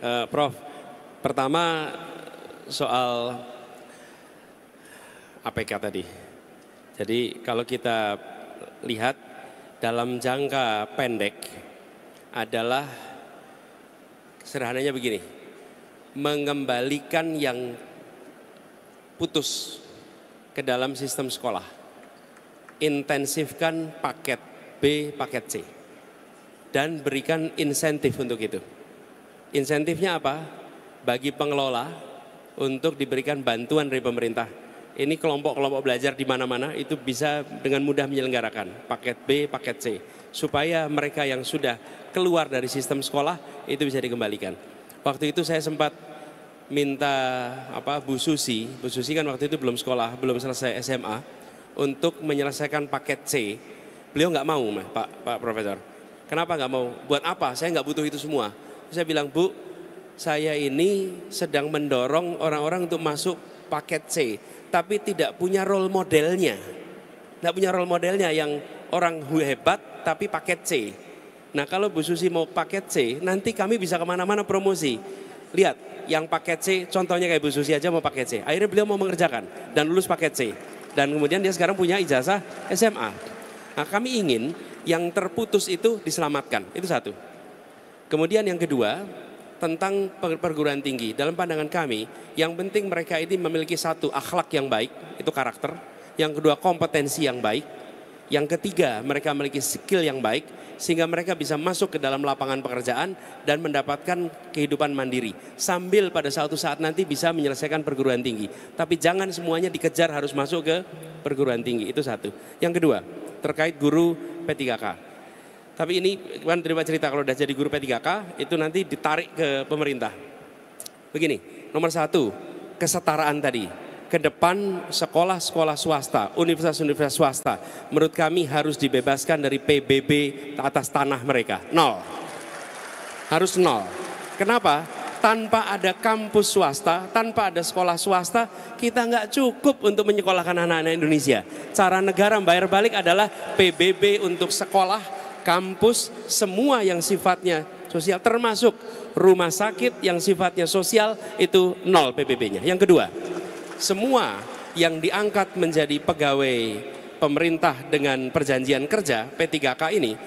Prof, pertama soal APK tadi. Jadi kalau kita lihat dalam jangka pendek adalah sederhananya begini, mengembalikan yang putus ke dalam sistem sekolah, intensifkan paket B, paket C, dan berikan insentif untuk itu. Insentifnya apa? Bagi pengelola untuk diberikan bantuan dari pemerintah. Ini kelompok-kelompok belajar di mana-mana itu bisa dengan mudah menyelenggarakan paket B, paket C, supaya mereka yang sudah keluar dari sistem sekolah itu bisa dikembalikan. Waktu itu saya sempat minta Bu Susi kan waktu itu belum sekolah, belum selesai SMA, untuk menyelesaikan paket C. Beliau nggak mau, Pak Profesor. Kenapa nggak mau? Buat apa? Saya nggak butuh itu semua. Saya bilang, Bu, saya ini sedang mendorong orang-orang untuk masuk paket C, tapi tidak punya role modelnya. Tidak punya role modelnya yang orang hebat tapi paket C. Nah kalau Bu Susi mau paket C, nanti kami bisa kemana-mana promosi. Lihat, yang paket C, contohnya kayak Bu Susi aja mau paket C. Akhirnya beliau mau mengerjakan dan lulus paket C. Dan kemudian dia sekarang punya ijazah SMA. Nah kami ingin yang terputus itu diselamatkan, itu satu. Kemudian yang kedua, tentang perguruan tinggi. Dalam pandangan kami, yang penting mereka ini memiliki satu, akhlak yang baik, itu karakter. Yang kedua, kompetensi yang baik. Yang ketiga, mereka memiliki skill yang baik, sehingga mereka bisa masuk ke dalam lapangan pekerjaan dan mendapatkan kehidupan mandiri. Sambil pada suatu saat nanti bisa menyelesaikan perguruan tinggi. Tapi jangan semuanya dikejar harus masuk ke perguruan tinggi, itu satu. Yang kedua, terkait guru P3K. Tapi ini kan terima cerita kalau udah jadi guru P3K itu nanti ditarik ke pemerintah. Begini, nomor satu, kesetaraan tadi. Ke depan sekolah-sekolah swasta, universitas-universitas swasta, menurut kami harus dibebaskan dari PBB atas tanah mereka. Nol. Harus nol. Kenapa? Tanpa ada kampus swasta, tanpa ada sekolah swasta, kita nggak cukup untuk menyekolahkan anak-anak Indonesia. Cara negara membayar balik adalah PBB untuk sekolah, kampus, semua yang sifatnya sosial, termasuk rumah sakit yang sifatnya sosial itu nol PBB-nya. Yang kedua, semua yang diangkat menjadi pegawai pemerintah dengan perjanjian kerja P3K ini,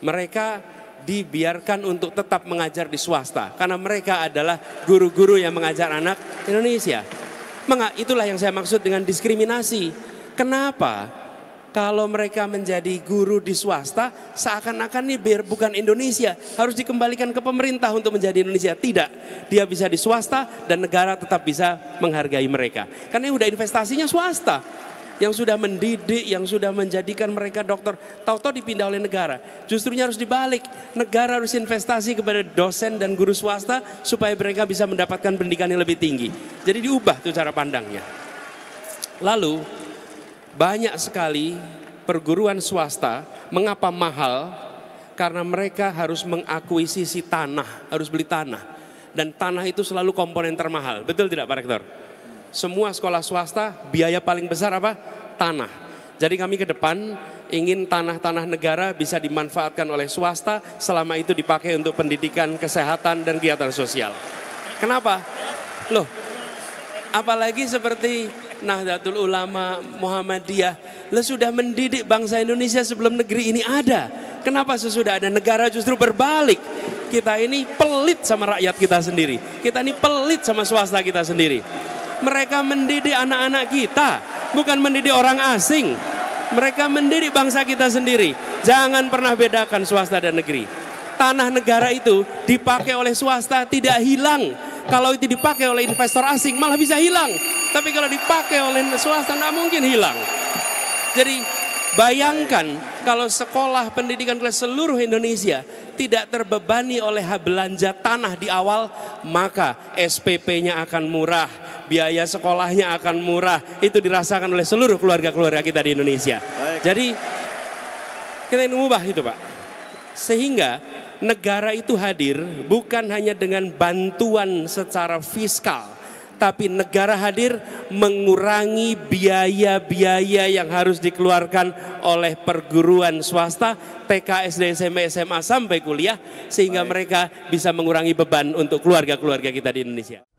mereka dibiarkan untuk tetap mengajar di swasta karena mereka adalah guru-guru yang mengajar anak Indonesia. Itulah yang saya maksud dengan diskriminasi. Kenapa? Kalau mereka menjadi guru di swasta, seakan-akan ini biar bukan Indonesia, harus dikembalikan ke pemerintah untuk menjadi Indonesia. Tidak, dia bisa di swasta dan negara tetap bisa menghargai mereka. Karena udah investasinya swasta, yang sudah mendidik, yang sudah menjadikan mereka dokter, tahu-tahu dipindah oleh negara. Justrunya harus dibalik, negara harus investasi kepada dosen dan guru swasta supaya mereka bisa mendapatkan pendidikan yang lebih tinggi. Jadi diubah tuh cara pandangnya. Lalu banyak sekali perguruan swasta, mengapa mahal? Karena mereka harus mengakuisisi tanah, harus beli tanah. Dan tanah itu selalu komponen termahal, betul tidak Pak Rektor? Semua sekolah swasta biaya paling besar apa? Tanah. Jadi kami ke depan ingin tanah-tanah negara bisa dimanfaatkan oleh swasta selama itu dipakai untuk pendidikan, kesehatan, dan kegiatan sosial. Kenapa? Loh, apalagi seperti Nahdlatul Ulama, Muhammadiyah, sudah mendidik bangsa Indonesia sebelum negeri ini ada. Kenapa sesudah ada negara justru berbalik? Kita ini pelit sama rakyat kita sendiri. Kita ini pelit sama swasta kita sendiri. Mereka mendidik anak-anak kita, bukan mendidik orang asing. Mereka mendidik bangsa kita sendiri. Jangan pernah bedakan swasta dan negeri. Tanah negara itu dipakai oleh swasta tidak hilang. Kalau itu dipakai oleh investor asing malah bisa hilang. Tapi kalau dipakai oleh swasta nggak mungkin hilang. Jadi bayangkan kalau sekolah pendidikan kelas seluruh Indonesia tidak terbebani oleh belanja tanah di awal, maka SPP-nya akan murah, biaya sekolahnya akan murah. Itu dirasakan oleh seluruh keluarga-keluarga kita di Indonesia. Baik. Jadi kita ingin mengubah itu Pak. Sehingga negara itu hadir bukan hanya dengan bantuan secara fiskal, tapi negara hadir mengurangi biaya-biaya yang harus dikeluarkan oleh perguruan swasta, TK, SD, SMP, SMA sampai kuliah, sehingga mereka bisa mengurangi beban untuk keluarga-keluarga kita di Indonesia.